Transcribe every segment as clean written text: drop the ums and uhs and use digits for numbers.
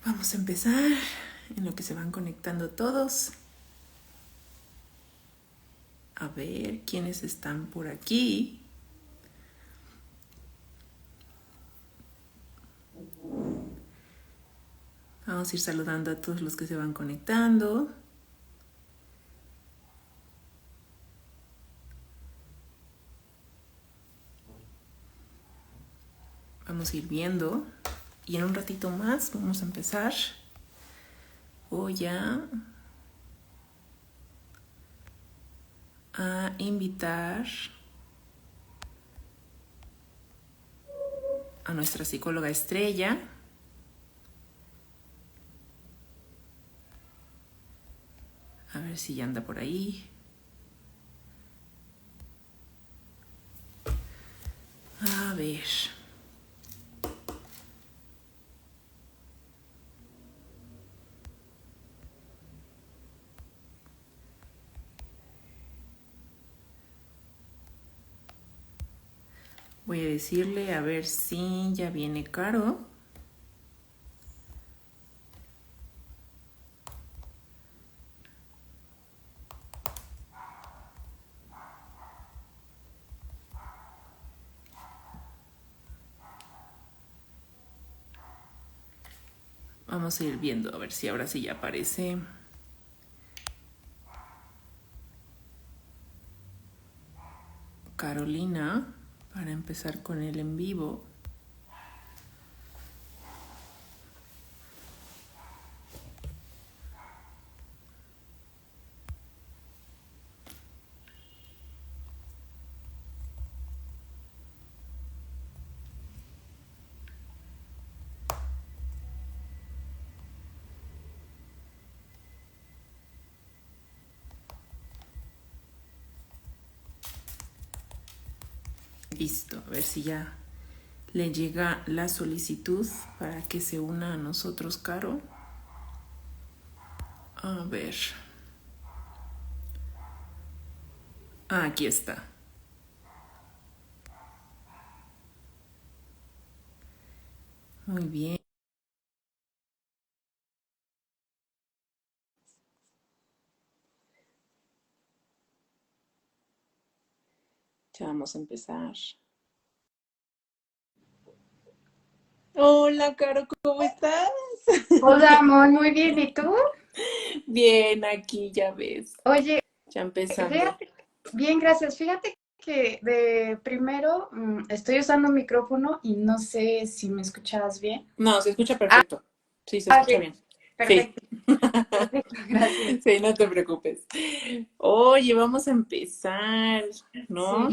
Vamos a empezar en lo que se van conectando todos. A ver quiénes están por aquí. Vamos a ir saludando a todos los que se van conectando. Vamos a ir viendo. Y en un ratito más vamos a empezar. Voy a invitar a nuestra psicóloga Estrella. A ver si ya anda por ahí. A ver. Voy a decirle a ver si ya viene Caro. Vamos a ir viendo a ver si ahora sí ya aparece. Carolina, para empezar con el en vivo. Listo, a ver si ya le llega la solicitud para que se una a nosotros, Caro. A ver. Aquí está. Muy bien. Ya vamos a empezar. Hola, Caro, ¿cómo estás? Hola, amor, muy bien. ¿Y tú? Bien, aquí ya ves. Oye, Ya empezando. fíjate, bien, gracias. Fíjate que de primero estoy usando un micrófono y no sé si me escuchabas bien. No, se escucha Ah, perfecto. Sí, se escucha bien, bien. Sí. perfecto, perfecto, gracias. Sí, no te preocupes. Oye, vamos a empezar, ¿no?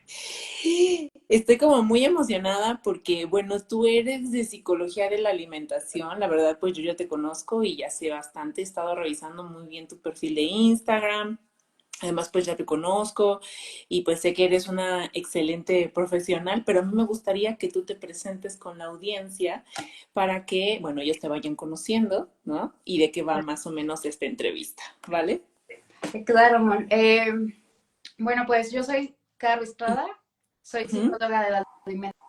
Sí, Estoy como muy emocionada porque, bueno, tú eres de psicología de la alimentación, la verdad, pues yo ya te conozco y ya sé bastante, he estado revisando muy bien tu perfil de Instagram, además pues ya te conozco y pues sé que eres una excelente profesional, pero a mí me gustaría que tú te presentes con la audiencia para que, bueno, ellos te vayan conociendo, ¿no? Y de qué va más o menos esta entrevista, ¿vale? claro, amor. Bueno, pues yo soy Caro Estrada, soy Ujú. psicóloga de la alimentación.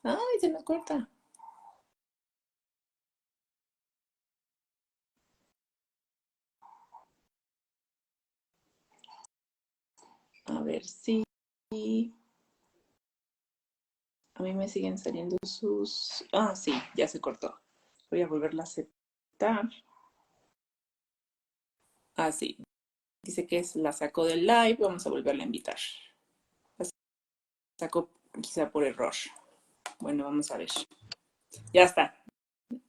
Ay, se nos corta. A ver si a mí me siguen saliendo sus... Sí, ya se cortó. Voy a volverla a aceptar. Sí. Dice que la sacó del live. Vamos a volverla a invitar. La sacó quizá por error. Bueno, vamos a ver. Ya está.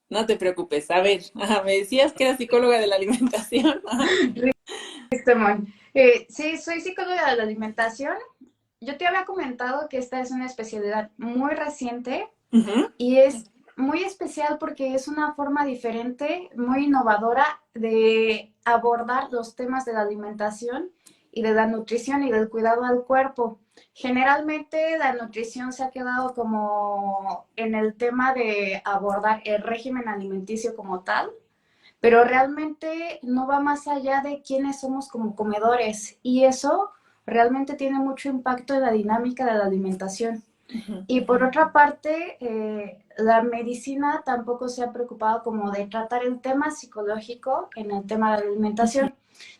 No te preocupes. A ver, me decías que era psicóloga de la alimentación. Listo, amor. Sí, soy psicóloga de la alimentación. Yo te había comentado que esta es una especialidad muy reciente. Ujú. Y es muy especial porque es una forma diferente, muy innovadora de abordar los temas de la alimentación y de la nutrición y del cuidado al cuerpo. Generalmente la nutrición se ha quedado como en el tema de abordar el régimen alimenticio como tal, pero realmente no va más allá de quiénes somos como comedores y eso realmente tiene mucho impacto en la dinámica de la alimentación. Ujú, Y ujú, por otra parte, la medicina tampoco se ha preocupado como de tratar el tema psicológico en el tema de la ujú. alimentación.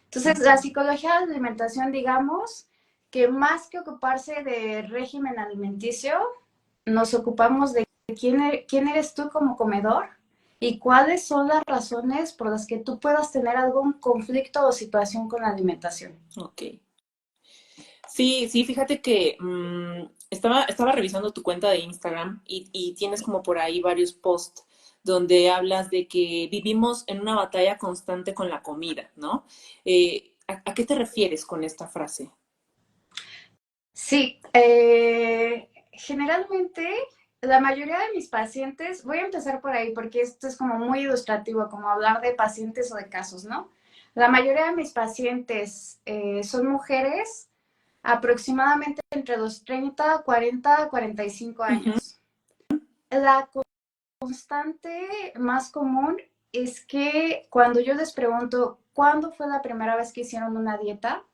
Entonces, la psicología de la alimentación, digamos, que más que ocuparse de régimen alimenticio, nos ocupamos de quién eres tú como comedor y cuáles son las razones por las que tú puedas tener algún conflicto o situación con la alimentación. Ok. Sí, sí, fíjate que estaba revisando tu cuenta de Instagram y tienes como por ahí varios posts donde hablas de que vivimos en una batalla constante con la comida, ¿no? ¿A qué te refieres con esta frase? Sí, generalmente la mayoría de mis pacientes, voy a empezar por ahí porque esto es como muy ilustrativo, como hablar de pacientes o de casos, ¿no? La mayoría de mis pacientes son mujeres aproximadamente entre los 30, 40, 45 Ujú, años. La constante más común es que cuando yo les pregunto cuándo fue la primera vez que hicieron una dieta,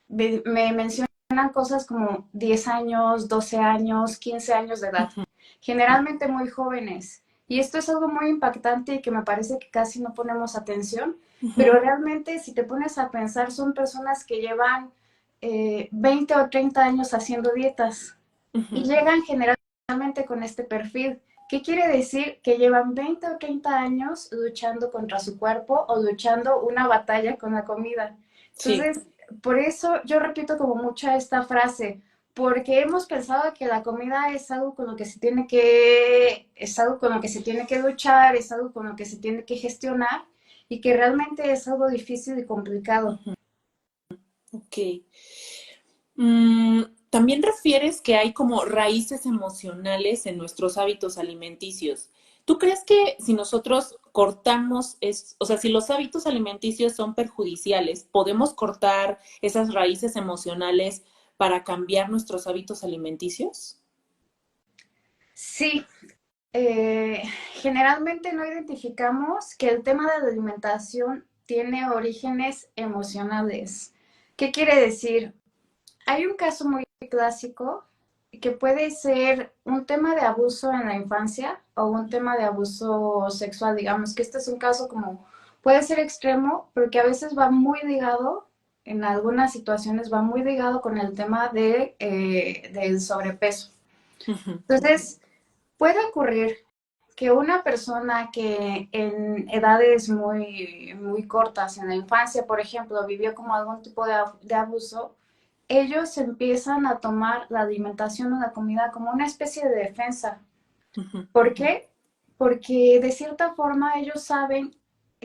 me mencionan cosas como 10 años, 12 años, 15 años de edad, ujú, generalmente muy jóvenes. Y esto es algo muy impactante y que me parece que casi no ponemos atención, pero ujú, realmente si te pones a pensar son personas que llevan 20 o 30 años haciendo dietas y ujú. llegan generalmente con este perfil. ¿Qué quiere decir? Que llevan 20 o 30 años luchando contra su cuerpo o luchando una batalla con la comida. Sí. Entonces, por eso yo repito como mucho esta frase, porque hemos pensado que la comida es algo con lo que se tiene que, es algo con lo que se tiene que luchar, es algo con lo que se tiene que gestionar y que realmente es algo difícil y complicado. Ujú, ok. También refieres que hay como raíces emocionales en nuestros hábitos alimenticios. ¿Tú crees que si nosotros cortamos, o sea, si los hábitos alimenticios son perjudiciales, podemos cortar esas raíces emocionales para cambiar nuestros hábitos alimenticios? Sí, eh, generalmente no identificamos que el tema de la alimentación tiene orígenes emocionales. ¿Qué quiere decir? Hay un caso muy clásico que puede ser un tema de abuso en la infancia o un tema de abuso sexual, digamos, que este es un caso como puede ser extremo, pero que a veces va muy ligado, en algunas situaciones va muy ligado con el tema del sobrepeso. Ujú, Entonces, puede ocurrir que una persona que en edades muy cortas, en la infancia, por ejemplo, vivió como algún tipo de abuso, ellos empiezan a tomar la alimentación o la comida como una especie de defensa. ujú, ¿Por ujú, qué? Porque de cierta forma ellos saben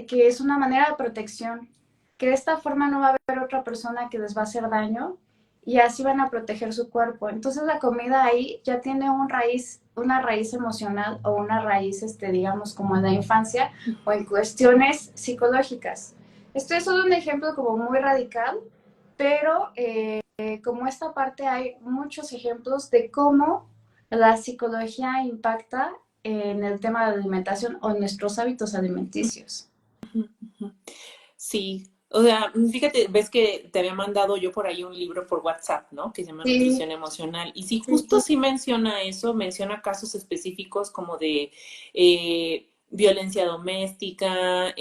que es una manera de protección, que de esta forma no va a haber otra persona que les va a hacer daño y así van a proteger su cuerpo. Entonces la comida ahí ya tiene una raíz emocional o una raíz, digamos, como en la infancia o en cuestiones psicológicas. Esto es solo un ejemplo como muy radical, pero como esta parte hay muchos ejemplos de cómo la psicología impacta en el tema de la alimentación o en nuestros hábitos alimenticios. ujú. Sí, o sea, fíjate, ves que te había mandado yo por ahí un libro por WhatsApp, ¿no? Que se llama Sí, Nutrición Emocional. Y sí, sí, justo sí menciona eso, menciona casos específicos como de violencia doméstica,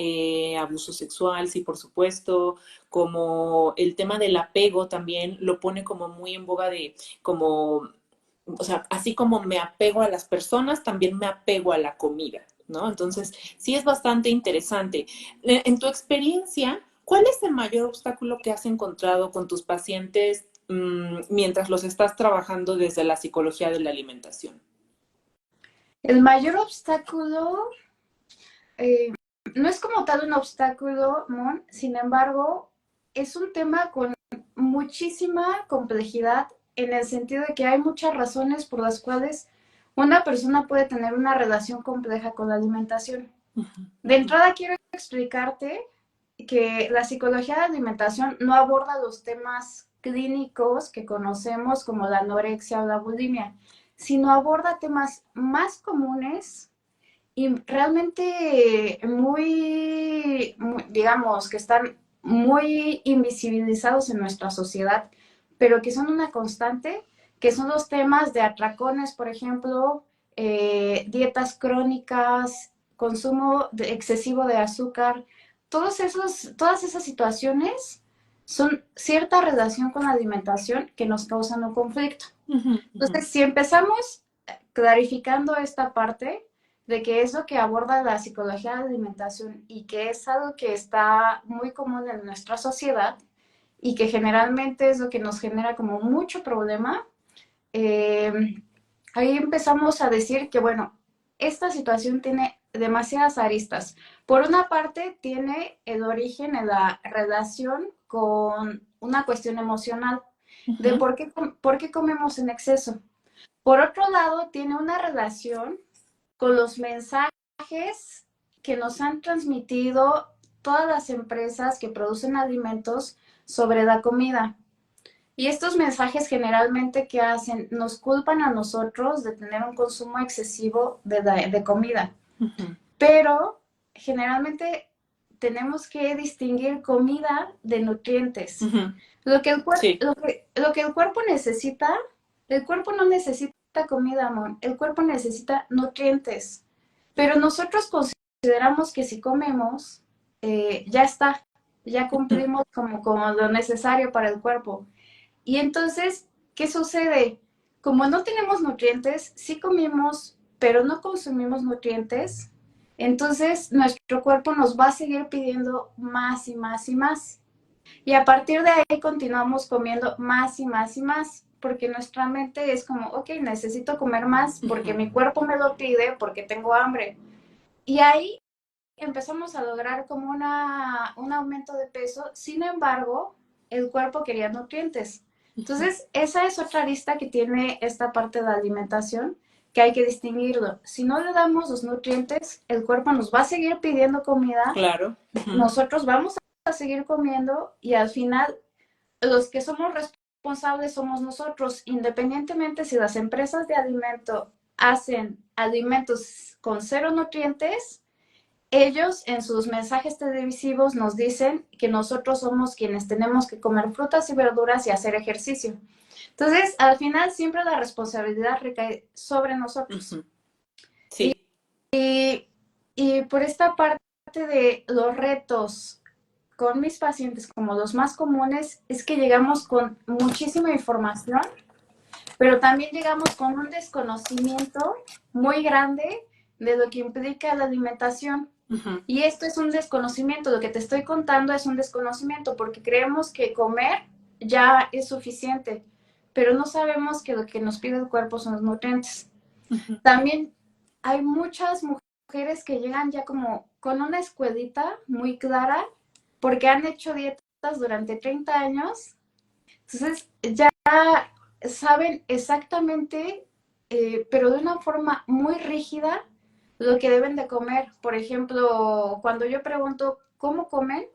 abuso sexual, sí, por supuesto, como el tema del apego también lo pone como muy en boga de como, o sea, así como me apego a las personas, también me apego a la comida, ¿no? Entonces, sí es bastante interesante. En tu experiencia, ¿cuál es el mayor obstáculo que has encontrado con tus pacientes mientras los estás trabajando desde la psicología de la alimentación? el mayor obstáculo eh, no es como tal un obstáculo, Mon, sin embargo, es un tema con muchísima complejidad en el sentido de que hay muchas razones por las cuales una persona puede tener una relación compleja con la alimentación. Ujú, De ujú, entrada quiero explicarte que la psicología de alimentación no aborda los temas clínicos que conocemos como la anorexia o la bulimia, sino aborda temas más comunes y realmente digamos, que están muy invisibilizados en nuestra sociedad, pero que son una constante, que son los temas de atracones, por ejemplo, dietas crónicas, excesivo de azúcar, todas esas situaciones son cierta relación con la alimentación que nos causan un conflicto. Entonces, si empezamos clarificando esta parte de que es lo que aborda la psicología de la alimentación y que es algo que está muy común en nuestra sociedad y que generalmente es lo que nos genera como mucho problema, eh, ahí empezamos a decir que, bueno, esta situación tiene demasiadas aristas. Por una parte, tiene el origen en la relación con una cuestión emocional de por qué comemos en exceso. Por otro lado, tiene una relación con los mensajes que nos han transmitido todas las empresas que producen alimentos sobre la comida. Y estos mensajes generalmente que hacen nos culpan a nosotros de tener un consumo excesivo de comida. Pero generalmente tenemos que distinguir comida de nutrientes. Lo que Sí. lo que el cuerpo necesita, el cuerpo no necesita comida, amor, el cuerpo necesita nutrientes. Pero nosotros consideramos que si comemos, ya está, ya cumplimos como lo necesario para el cuerpo. Y entonces, ¿qué sucede? Como no tenemos nutrientes, sí comimos, pero no consumimos nutrientes, entonces nuestro cuerpo nos va a seguir pidiendo más y más y más. Y a partir de ahí continuamos comiendo más y más y más, porque nuestra mente es como, ok, necesito comer más porque mi cuerpo me lo pide, porque tengo hambre. Y ahí empezamos a lograr como un aumento de peso, sin embargo, el cuerpo quería nutrientes. Entonces, esa es otra lista que tiene esta parte de la alimentación, que hay que distinguirlo. Si no le damos los nutrientes, el cuerpo nos va a seguir pidiendo comida, Claro. nosotros vamos a seguir comiendo y al final los que somos responsables somos nosotros, independientemente si las empresas de alimento hacen alimentos con cero nutrientes. Ellos en sus mensajes televisivos nos dicen que nosotros somos quienes tenemos que comer frutas y verduras y hacer ejercicio. Entonces, al final siempre la responsabilidad recae sobre nosotros. Sí. Y por esta parte de los retos con mis pacientes, como los más comunes, es que llegamos con muchísima información, pero también llegamos con un desconocimiento muy grande de lo que implica la alimentación. Y esto es un desconocimiento, lo que te estoy contando es un desconocimiento porque creemos que comer ya es suficiente, pero no sabemos que lo que nos pide el cuerpo son los nutrientes. También hay muchas mujeres que llegan ya como con una escuelita muy clara porque han hecho dietas durante 30 años, entonces ya saben exactamente, pero de una forma muy rígida, lo que deben de comer. Por ejemplo, cuando yo pregunto cómo comen,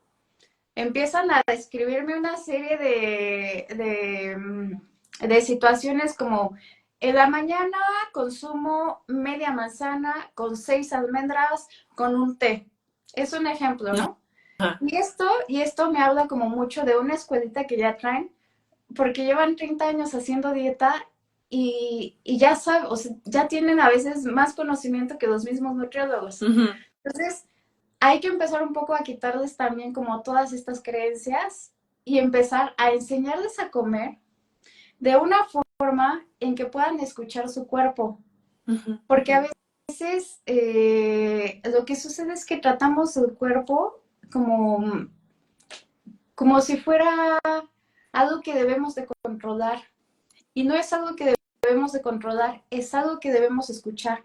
empiezan a describirme una serie de situaciones como en la mañana consumo media manzana con 6 almendras con un té. Es un ejemplo, ¿no? Y esto me habla como mucho de una escuelita que ya traen, porque llevan 30 años haciendo dieta y ya saben, o sea, ya tienen a veces más conocimiento que los mismos nutriólogos. Entonces, hay que empezar un poco a quitarles también como todas estas creencias y empezar a enseñarles a comer de una forma en que puedan escuchar su cuerpo. Porque a veces lo que sucede es que tratamos el cuerpo como si fuera algo que debemos de controlar. Y no es algo que debemos de controlar, es algo que debemos escuchar.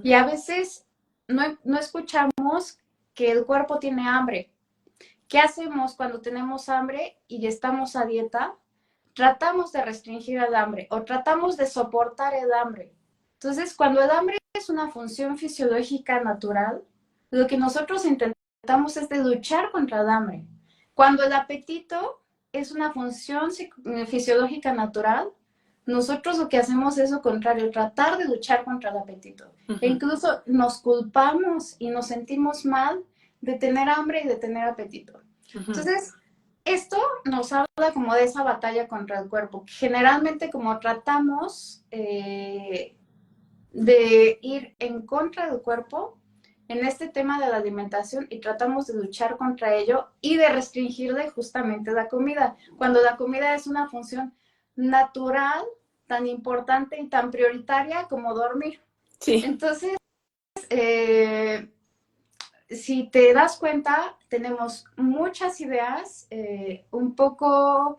Y a veces no escuchamos que el cuerpo tiene hambre. ¿Qué hacemos cuando tenemos hambre y estamos a dieta? Tratamos de restringir el hambre o tratamos de soportar el hambre. Entonces, cuando el hambre es una función fisiológica natural, lo que nosotros intentamos es de luchar contra el hambre. Cuando el apetito es una función fisiológica natural, nosotros lo que hacemos es lo contrario, tratar de luchar contra el apetito. E incluso nos culpamos y nos sentimos mal de tener hambre y de tener apetito. Entonces, esto nos habla como de esa batalla contra el cuerpo. Generalmente como tratamos de ir en contra del cuerpo en este tema de la alimentación y tratamos de luchar contra ello y de restringirle justamente la comida, cuando la comida es una función natural, tan importante y tan prioritaria como dormir. Sí. Entonces, eh, si te das cuenta, tenemos muchas ideas un poco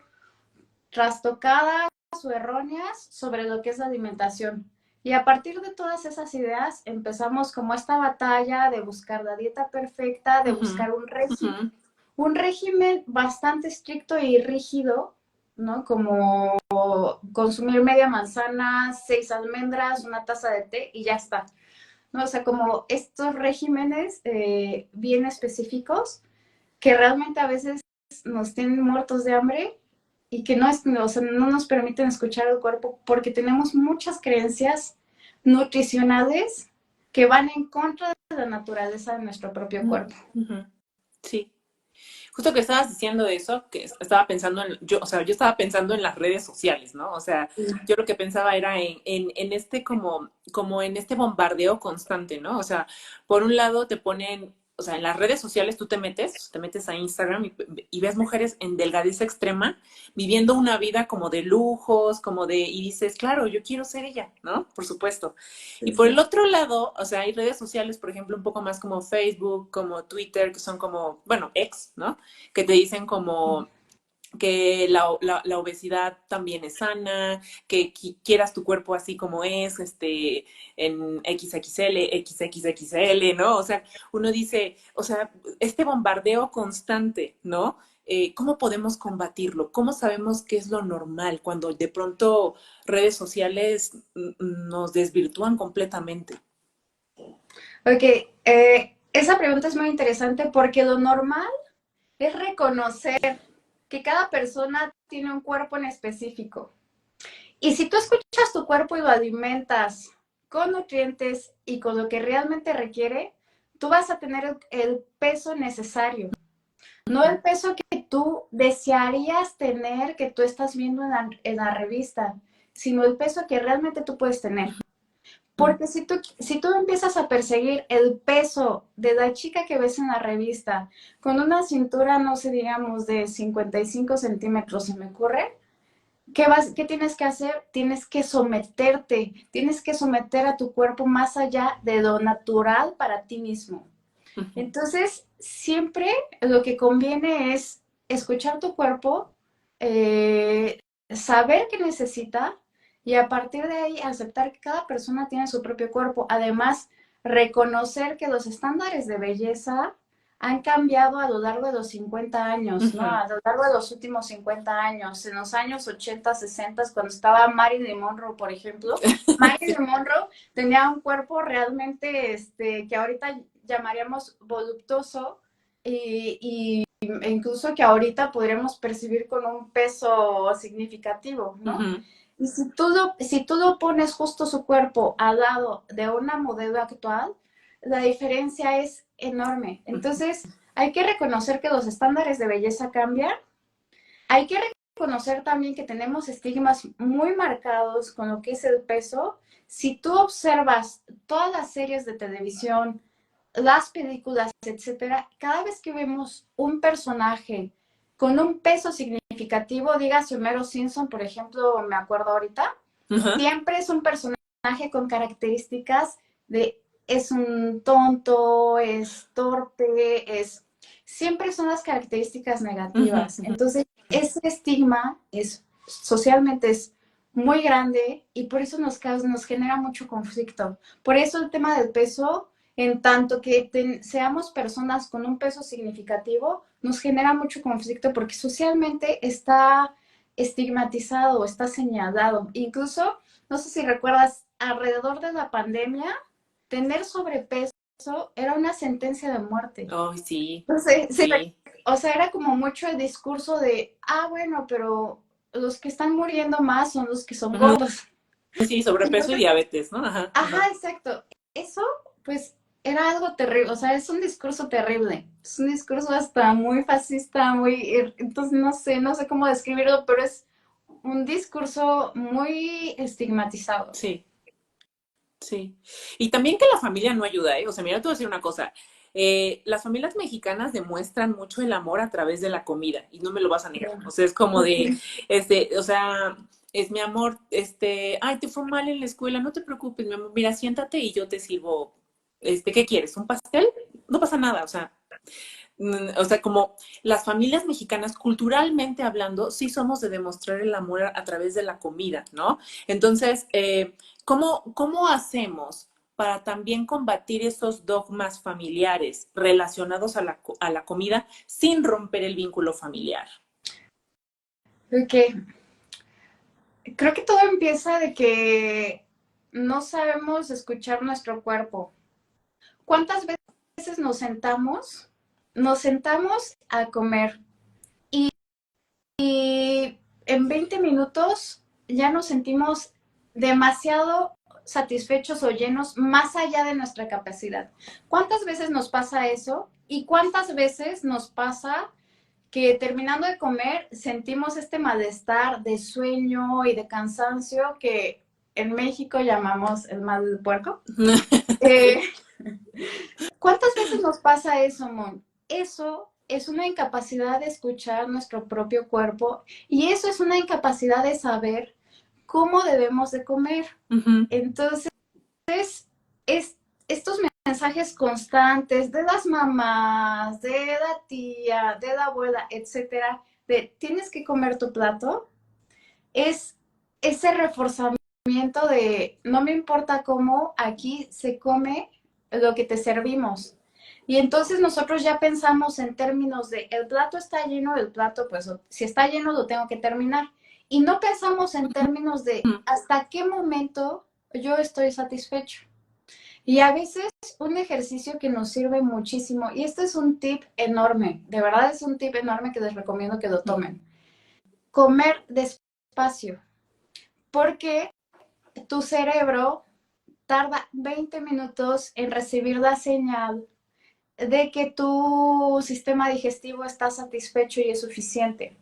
trastocadas o erróneas sobre lo que es la alimentación. Y a partir de todas esas ideas empezamos como esta batalla de buscar la dieta perfecta, de Ujú, buscar ujú. un régimen bastante estricto y rígido, ¿no? Como consumir media manzana, 6 almendras, una taza de té y ya está. ¿No? O sea, como estos regímenes bien específicos que realmente a veces nos tienen muertos de hambre y que no, o sea, no nos permiten escuchar el cuerpo porque tenemos muchas creencias nutricionales que van en contra de la naturaleza de nuestro propio Ujú, cuerpo. ujú. Sí. Justo que estabas diciendo eso, que estaba pensando en, yo, o sea, yo estaba pensando en las redes sociales, ¿no? O sea, yo lo que pensaba era en este como en este bombardeo constante, ¿no? O sea, por un lado te ponen, o sea, en las redes sociales tú te metes a Instagram y ves mujeres en delgadez extrema viviendo una vida como de lujos, como de, y dices, claro, yo quiero ser ella, ¿no? Por supuesto. Y Sí, por el sí. otro lado, o sea, hay redes sociales, por ejemplo, un poco más como Facebook, como Twitter, que son como, bueno, ex, ¿no? Que te dicen como que la obesidad también es sana, que quieras tu cuerpo así como es, en XXL, XXXL, ¿no? O sea, uno dice, o sea, este bombardeo constante, ¿no? ¿Cómo podemos combatirlo? ¿Cómo sabemos qué es lo normal cuando de pronto redes sociales nos desvirtúan completamente? Ok, esa pregunta es muy interesante porque lo normal es reconocer que cada persona tiene un cuerpo en específico. Y si tú escuchas tu cuerpo y lo alimentas con nutrientes y con lo que realmente requiere, tú vas a tener el peso necesario, no el peso que tú desearías tener, que tú estás viendo en la revista, sino el peso que realmente tú puedes tener. Porque si tú empiezas a perseguir el peso de la chica que ves en la revista con una cintura, no sé, digamos, de 55 centímetros, se me ocurre, ¿qué tienes que hacer? Tienes que someter a tu cuerpo más allá de lo natural para ti mismo. Entonces, siempre lo que conviene es escuchar tu cuerpo, saber qué necesita y a partir de ahí aceptar que cada persona tiene su propio cuerpo. Además, reconocer que los estándares de belleza han cambiado a lo largo de los 50 años, ¿no? Ujú. A lo largo de los últimos 50 años. En los años 80, 60, cuando estaba Marilyn Monroe, por ejemplo, Sí. Marilyn Monroe tenía un cuerpo realmente, que ahorita llamaríamos voluptuoso e incluso que ahorita podríamos percibir con un peso significativo, ¿no? Ujú. Y si tú lo pones justo su cuerpo al lado de una modelo actual, la diferencia es enorme. Entonces, hay que reconocer que los estándares de belleza cambian. Hay que reconocer también que tenemos estigmas muy marcados con lo que es el peso. Si tú observas todas las series de televisión, las películas, etcétera, cada vez que vemos un personaje con un peso significativo, dígase Homero Simpson, por ejemplo, me acuerdo ahorita, Ujú. siempre es un personaje con características de es un tonto, es torpe, siempre son las características Ujú. negativas. Ujú. Entonces, ese estigma socialmente es muy grande y por eso nos genera mucho conflicto. Por eso el tema del peso, en tanto que seamos personas con un peso significativo, nos genera mucho conflicto porque socialmente está estigmatizado, está señalado. Incluso, no sé si recuerdas, alrededor de la pandemia, tener sobrepeso era una sentencia de muerte. Ay, sí, Entonces, sí, sí. o sea, era como mucho el discurso de, bueno, pero los que están muriendo más son los que son Ujú. gordos. Sí, sobrepeso y Entonces, diabetes, ¿no? Ajá, ajá, ajá. exacto. Eso, pues era algo terrible, o sea, es un discurso terrible, es un discurso hasta muy fascista, entonces no sé cómo describirlo, pero es un discurso muy estigmatizado. Sí, sí. Y también que la familia no ayuda, ¿eh? O sea, mira, te voy a decir una cosa. Las familias mexicanas demuestran mucho el amor a través de la comida y no me lo vas a negar. O sea, es como de, o sea, es mi amor, ay, te fue mal en la escuela, no te preocupes, mi amor, mira, siéntate y yo te sirvo, ¿qué quieres? ¿Un pastel? No pasa nada, o sea, como las familias mexicanas, culturalmente hablando, sí somos de demostrar el amor a través de la comida, ¿no? Entonces, ¿cómo hacemos para también combatir esos dogmas familiares relacionados a la comida sin romper el vínculo familiar? Porque creo que todo empieza de que no sabemos escuchar nuestro cuerpo. ¿Cuántas veces nos sentamos a comer y en 20 minutos ya nos sentimos demasiado satisfechos o llenos más allá de nuestra capacidad? ¿Cuántas veces nos pasa eso? ¿Y cuántas veces nos pasa que terminando de comer sentimos este malestar de sueño y de cansancio que en México llamamos el mal del puerco? Eh, ¿Cuántas veces nos pasa eso, Mon? Eso es una incapacidad de escuchar nuestro propio cuerpo y eso es una incapacidad de saber cómo debemos de comer. Ujú. Entonces, es, estos mensajes constantes de las mamás, de la tía, de la abuela, etcétera, de tienes que comer tu plato, es ese reforzamiento de no me importa cómo, aquí se come lo que te servimos. Y entonces nosotros ya pensamos en términos de el plato está lleno, el plato, pues si está lleno lo tengo que terminar. Y no pensamos en términos de hasta qué momento yo estoy satisfecho. Y a veces un ejercicio que nos sirve muchísimo, y este es un tip enorme, de verdad es un tip enorme que les recomiendo que lo tomen. Comer despacio, porque tu cerebro tarda 20 minutos en recibir la señal de que tu sistema digestivo está satisfecho y es suficiente.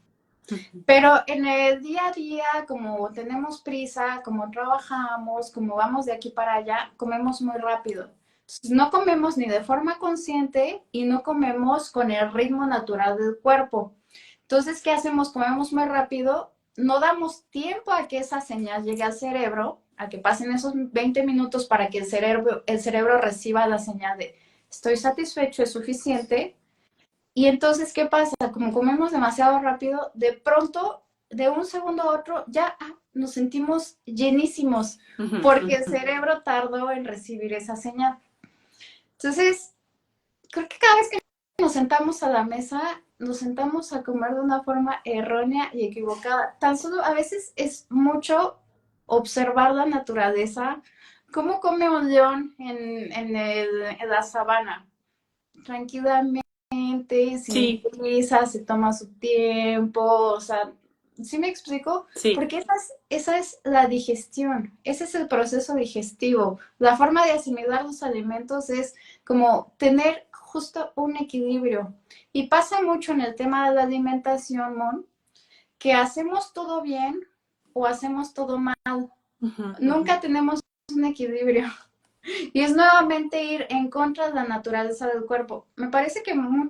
Pero en el día a día, como tenemos prisa, como trabajamos, como vamos de aquí para allá, comemos muy rápido. Entonces, no comemos ni de forma consciente y no comemos con el ritmo natural del cuerpo. Entonces, ¿qué hacemos? Comemos muy rápido, no damos tiempo a que esa señal llegue al cerebro, a que pasen esos 20 minutos para que el cerebro reciba la señal de estoy satisfecho, es suficiente. Y entonces, ¿qué pasa? Como comemos demasiado rápido, de pronto, de un segundo a otro, ya nos sentimos llenísimos porque el cerebro tardó en recibir esa señal. Entonces, creo que cada vez que nos sentamos a la mesa, nos sentamos a comer de una forma errónea y equivocada. Tan solo a veces es mucho observar la naturaleza, cómo come un león en la sabana, tranquilamente, sin Sí, prisa, se toma su tiempo, o sea, ¿sí me explico? sí. Porque esa es la digestión, ese es el proceso digestivo. La forma de asimilar los alimentos es como tener justo un equilibrio. Y pasa mucho en el tema de la alimentación, Mon, que hacemos todo bien o hacemos todo mal. Nunca tenemos un equilibrio. Y es nuevamente ir en contra de la naturaleza del cuerpo. Me parece que gran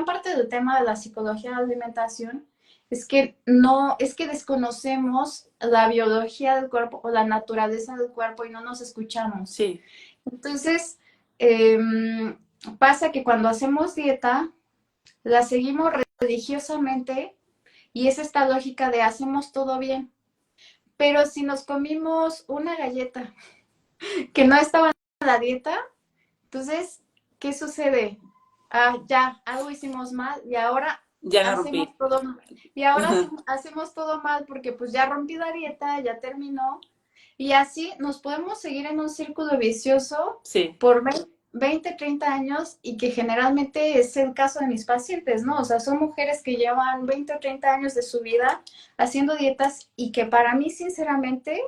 parte del tema de la psicología de la alimentación es que no, es que desconocemos la biología del cuerpo o la naturaleza del cuerpo y no nos escuchamos. Sí, Entonces, pasa que cuando hacemos dieta, la seguimos religiosamente y es esta lógica de hacemos todo bien. Pero si nos comimos una galleta que no estaba en la dieta, entonces, ¿qué sucede? Ya, algo hicimos mal y ahora ya la hacemos rompí. todo mal. Y ahora hacemos todo mal porque pues ya rompí la dieta, ya terminó. Y así nos podemos seguir en un círculo vicioso Sí, por 20, 30 años y que generalmente es el caso de mis pacientes, ¿no? O sea, son mujeres que llevan 20 o 30 años de su vida haciendo dietas y que para mí, sinceramente,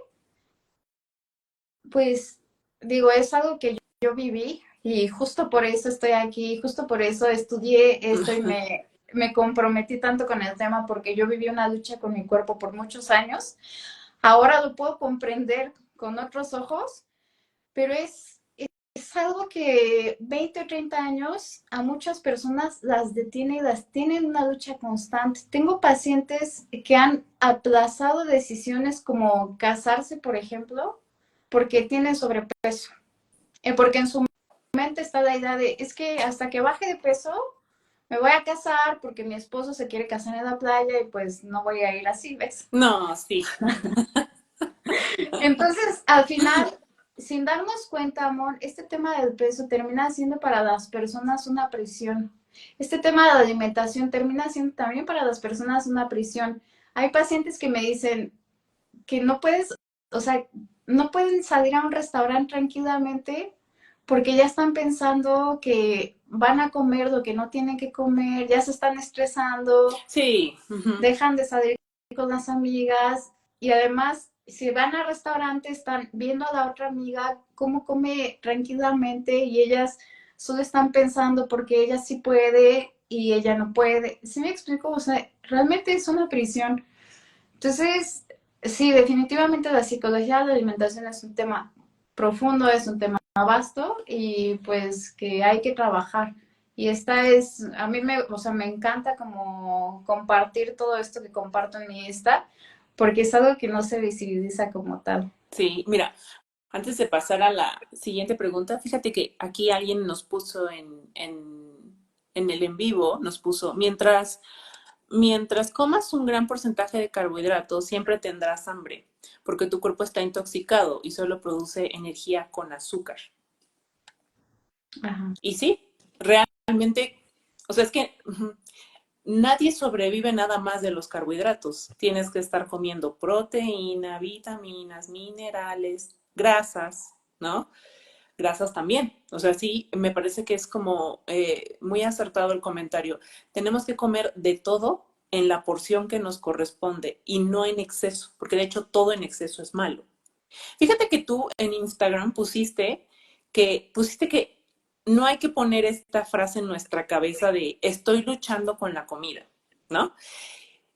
pues digo, es algo que yo viví y justo por eso estoy aquí, justo por eso estudié esto y me comprometí tanto con el tema porque yo viví una lucha con mi cuerpo por muchos años. Ahora lo puedo comprender con otros ojos, pero es algo que 20 o 30 años a muchas personas las detiene y las tienen una lucha constante. Tengo pacientes que han aplazado decisiones como casarse, por ejemplo, porque tienen sobrepeso. Porque en su mente está la idea de, es que hasta que baje de peso, me voy a casar porque mi esposo se quiere casar en la playa y pues no voy a ir así, ¿ves? No, sí. Entonces, al final, sin darnos cuenta, amor, este tema del peso termina siendo para las personas una prisión. Este tema de la alimentación termina siendo también para las personas una prisión. Hay pacientes que me dicen que no puedes, o sea, no pueden salir a un restaurante tranquilamente porque ya están pensando que van a comer lo que no tienen que comer, ya se están estresando, Sí. Ujú. dejan de salir con las amigas y además si van al restaurante están viendo a la otra amiga cómo come tranquilamente y ellas solo están pensando porque ella sí puede y ella no puede. ¿Sí me explico? O sea, realmente es una prisión. Entonces, sí, definitivamente la psicología de la alimentación es un tema profundo, es un tema vasto y pues que hay que trabajar. Y esta es, a mí me, o sea, me encanta como compartir todo esto que comparto en mi Insta, porque es algo que no se visibiliza como tal. Sí, mira, antes de pasar a la siguiente pregunta, fíjate que aquí alguien nos puso en el en vivo, nos puso, mientras comas un gran porcentaje de carbohidratos, siempre tendrás hambre, porque tu cuerpo está intoxicado y solo produce energía con azúcar. Ajá. Y sí, realmente, o sea, es que nadie sobrevive nada más de los carbohidratos. Tienes que estar comiendo proteína, vitaminas, minerales, grasas, ¿no? Grasas también. O sea, sí, me parece que es como muy acertado el comentario. Tenemos que comer de todo en la porción que nos corresponde y no en exceso, porque de hecho todo en exceso es malo. Fíjate que tú en Instagram pusiste que no hay que poner esta frase en nuestra cabeza de estoy luchando con la comida, ¿no?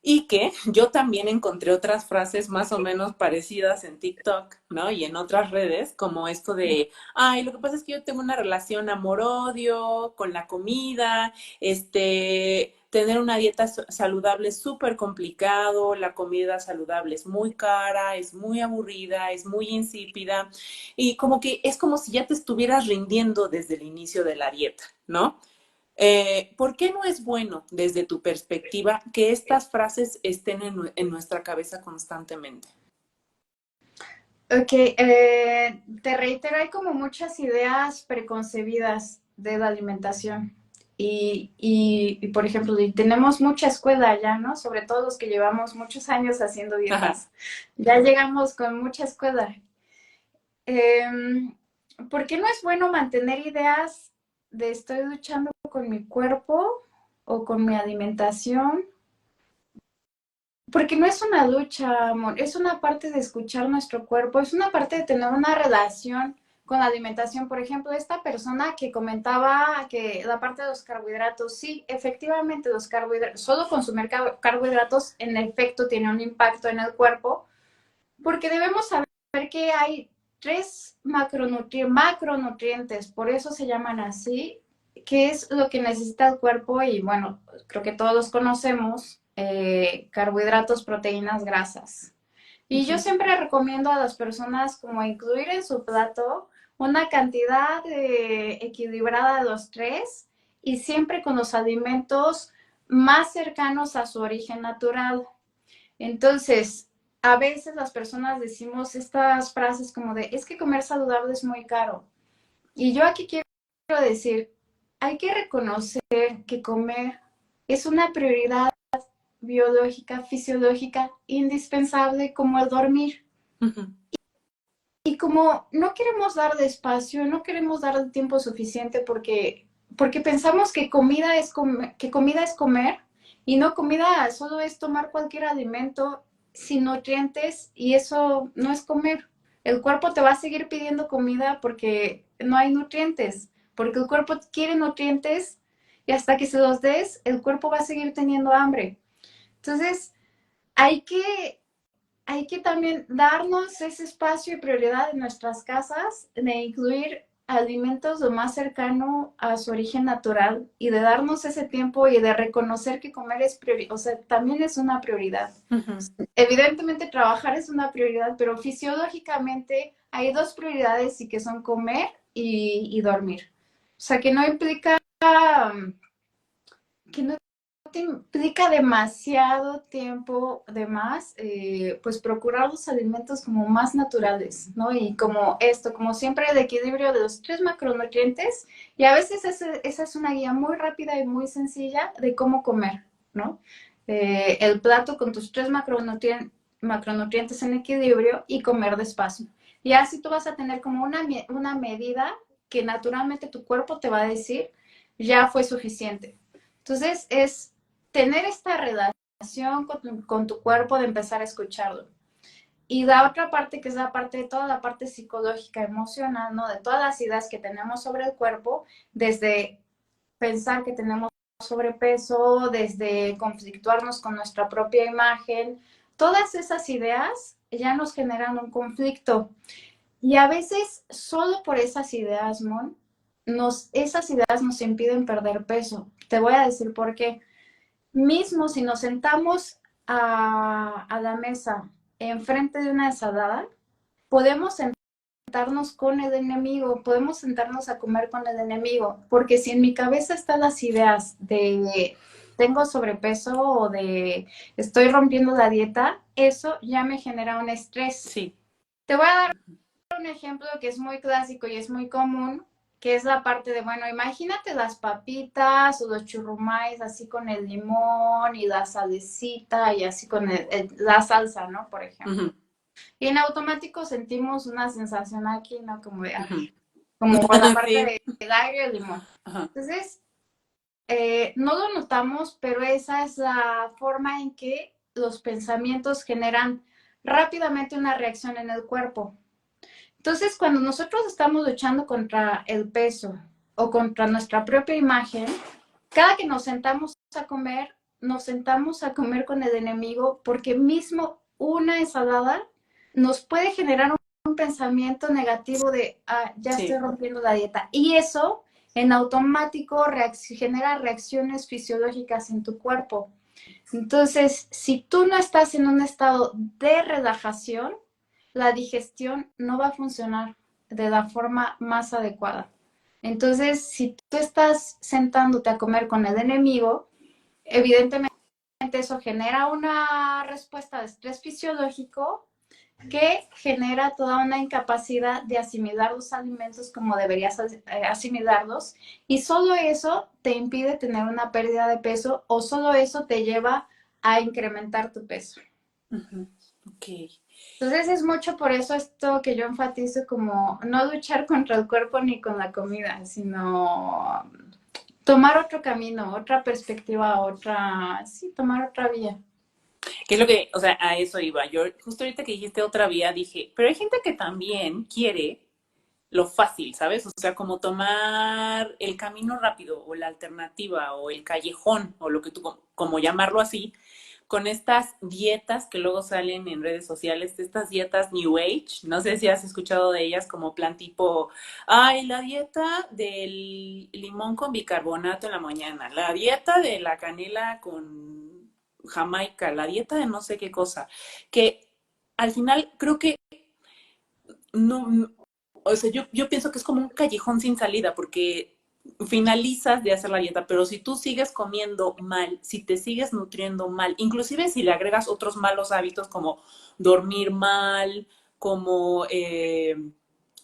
Y que yo también encontré otras frases más o menos parecidas en TikTok, ¿no? Y en otras redes, como esto de, ay, lo que pasa es que yo tengo una relación amor-odio con la comida, tener una dieta saludable es súper complicado, la comida saludable es muy cara, es muy aburrida, es muy insípida, y como que es como si ya te estuvieras rindiendo desde el inicio de la dieta, ¿no? ¿Por qué no es bueno, desde tu perspectiva, que estas frases estén en nuestra cabeza constantemente? Ok, te reitero, hay como muchas ideas preconcebidas de la alimentación. Por ejemplo, y tenemos mucha escuela ya, ¿no? Sobre todo los que llevamos muchos años haciendo Ajá. dietas. Ya llegamos con mucha escuela. ¿Por qué no es bueno mantener ideas de estoy luchando con mi cuerpo o con mi alimentación? Porque no es una lucha, amor, es una parte de escuchar nuestro cuerpo, es una parte de tener una relación con la alimentación. Por ejemplo, esta persona que comentaba que la parte de los carbohidratos, sí, efectivamente los carbohidratos, solo consumir carbohidratos en efecto tiene un impacto en el cuerpo, porque debemos saber que hay tres macronutrientes, por eso se llaman así, que es lo que necesita el cuerpo y bueno, creo que todos los conocemos, carbohidratos, proteínas, grasas. Y yo Ujú. siempre recomiendo a las personas como incluir en su plato una cantidad equilibrada de los tres y siempre con los alimentos más cercanos a su origen natural. Entonces, a veces las personas decimos estas frases como de, es que comer saludable es muy caro. Y yo aquí quiero decir, hay que reconocer que comer es una prioridad biológica, fisiológica, indispensable como el dormir. Ujú. Y como no queremos dar de espacio, no queremos dar el tiempo suficiente porque pensamos que comida es comer y no comida solo es tomar cualquier alimento sin nutrientes y eso no es comer. El cuerpo te va a seguir pidiendo comida porque no hay nutrientes, porque el cuerpo quiere nutrientes y hasta que se los des, el cuerpo va a seguir teniendo hambre. Entonces, hay que hay que también darnos ese espacio y prioridad en nuestras casas de incluir alimentos lo más cercano a su origen natural y de darnos ese tiempo y de reconocer que comer es prioridad, o sea, también es una prioridad. Ujú. Evidentemente trabajar es una prioridad, pero fisiológicamente hay dos prioridades y que son comer y dormir. O sea, que no implica que no te implica demasiado tiempo de más, pues procurar los alimentos como más naturales, ¿no? Y como esto, como siempre, el equilibrio de los tres macronutrientes. Y a veces esa es una guía muy rápida y muy sencilla de cómo comer, ¿no? El plato con tus tres macronutrientes en equilibrio y comer despacio. Y así tú vas a tener como una medida que naturalmente tu cuerpo te va a decir, ya fue suficiente. Entonces es tener esta relación con tu cuerpo, de empezar a escucharlo. Y la otra parte, que es la parte de toda la parte psicológica, emocional, ¿no? De todas las ideas que tenemos sobre el cuerpo, desde pensar que tenemos sobrepeso, desde conflictuarnos con nuestra propia imagen, todas esas ideas ya nos generan un conflicto. Y a veces, solo por esas ideas, Mon, esas ideas nos impiden perder peso. Te voy a decir por qué. Mismo si nos sentamos a la mesa enfrente de una ensalada, podemos sentarnos con el enemigo, podemos sentarnos a comer con el enemigo, porque si en mi cabeza están las ideas de tengo sobrepeso o de estoy rompiendo la dieta, eso ya me genera un estrés. Sí. Te voy a dar un ejemplo que es muy clásico y es muy común, que es la parte de, bueno, imagínate las papitas o los churrumais así con el limón y la salecita y así con la salsa, ¿no? Por ejemplo. Ujú, Y en automático sentimos una sensación aquí, ¿no? Como de, ujú. como con la parte Sí. del agrio y el limón. Ajá. Entonces, no lo notamos, pero esa es la forma en que los pensamientos generan rápidamente una reacción en el cuerpo. Entonces, cuando nosotros estamos luchando contra el peso o contra nuestra propia imagen, cada que nos sentamos a comer, nos sentamos a comer con el enemigo porque mismo una ensalada nos puede generar un pensamiento negativo de, ya estoy Sí. rompiendo la dieta. Y eso en automático genera reacciones fisiológicas en tu cuerpo. Entonces, si tú no estás en un estado de relajación, la digestión no va a funcionar de la forma más adecuada. Entonces, si tú estás sentándote a comer con el enemigo, evidentemente eso genera una respuesta de estrés fisiológico que genera toda una incapacidad de asimilar los alimentos como deberías asimilarlos, y solo eso te impide tener una pérdida de peso o solo eso te lleva a incrementar tu peso. Ujú. Ok. Entonces es mucho por eso esto que yo enfatizo, como no luchar contra el cuerpo ni con la comida, sino tomar otro camino, otra perspectiva, sí, tomar otra vía. ¿Qué es lo que, o sea, a eso iba? Yo justo ahorita que dijiste otra vía dije, pero hay gente que también quiere lo fácil, ¿sabes? O sea, como tomar el camino rápido o la alternativa o el callejón o lo que tú, como llamarlo así, con estas dietas que luego salen en redes sociales, estas dietas New Age, no sé si has escuchado de ellas, como plan tipo, ay, la dieta del limón con bicarbonato en la mañana, la dieta de la canela con Jamaica, la dieta de no sé qué cosa, que al final creo que no, o sea, yo pienso que es como un callejón sin salida, porque finalizas de hacer la dieta, pero si tú sigues comiendo mal, si te sigues nutriendo mal, inclusive si le agregas otros malos hábitos como dormir mal, como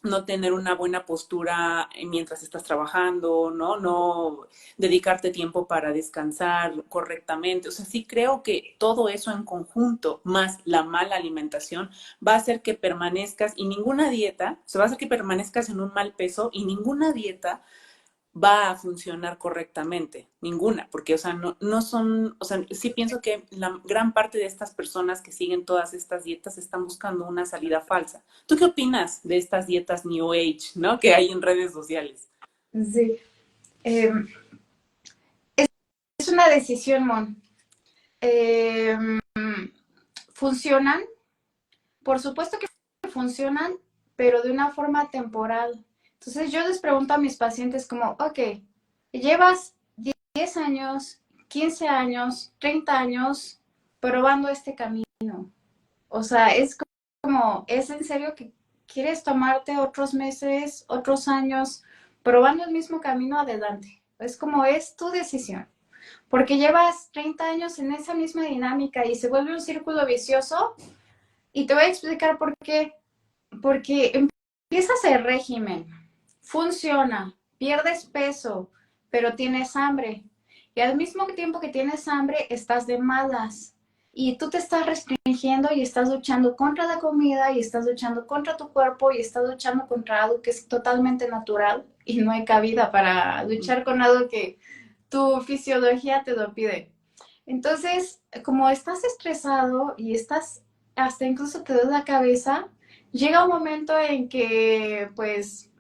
no tener una buena postura mientras estás trabajando, ¿no? No dedicarte tiempo para descansar correctamente. O sea, sí creo que todo eso en conjunto, más la mala alimentación, va a hacer que permanezcas y ninguna dieta, se va a hacer que permanezcas en un mal peso y ninguna dieta va a funcionar correctamente, ninguna, porque, o sea, no son, o sea, sí pienso que la gran parte de estas personas que siguen todas estas dietas están buscando una salida falsa. ¿Tú qué opinas de estas dietas New Age, ¿no? Que hay en redes sociales? Sí. Eh, es una decisión, Mon. Eh, ¿Funcionan? Por supuesto que funcionan, pero de una forma temporal. Entonces yo les pregunto a mis pacientes como, ok, llevas 10 años, 15 años, 30 años probando este camino. O sea, es como, ¿es en serio que quieres tomarte otros meses, otros años probando el mismo camino adelante? Es como, es tu decisión. Porque llevas 30 años en esa misma dinámica y se vuelve un círculo vicioso. Y te voy a explicar por qué. Porque empiezas el régimen, funciona, pierdes peso, pero tienes hambre. Y al mismo tiempo que tienes hambre, estás de malas. Y tú te estás restringiendo y estás luchando contra la comida y estás luchando contra tu cuerpo y estás luchando contra algo que es totalmente natural y no hay cabida para luchar con algo que tu fisiología te lo pide. Entonces, como estás estresado y estás, hasta incluso te duele la cabeza, llega un momento en que pues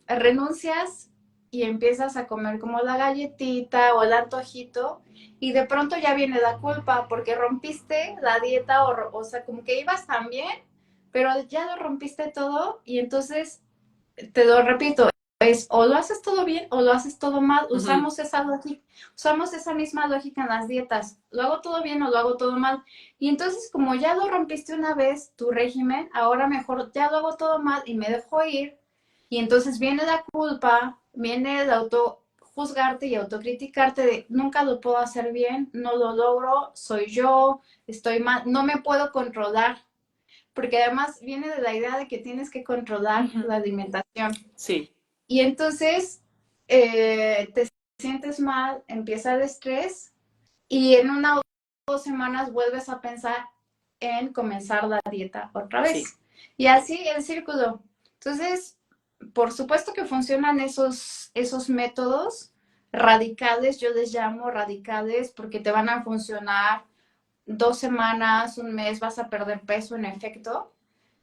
renuncias y empiezas a comer como la galletita o el antojito y de pronto ya viene la culpa porque rompiste la dieta o sea, como que ibas tan bien, pero ya lo rompiste todo y entonces, te lo repito, es o lo haces todo bien o lo haces todo mal. Uh -huh. Usamos esa misma lógica en las dietas. Lo hago todo bien o lo hago todo mal. Y entonces, como ya lo rompiste una vez, tu régimen, ahora mejor ya lo hago todo mal y me dejo ir. Y entonces viene la culpa, viene el auto juzgarte y autocriticarte de nunca lo puedo hacer bien, no lo logro, soy yo, estoy mal, no me puedo controlar, porque además viene de la idea de que tienes que controlar Uh -huh. la alimentación. Sí. Y entonces te sientes mal, empieza el estrés y en 1 o 2 semanas vuelves a pensar en comenzar la dieta otra Sí. vez. Y así el círculo. Entonces, por supuesto que funcionan esos métodos radicales, yo les llamo radicales porque te van a funcionar 2 semanas, un mes, vas a perder peso en efecto,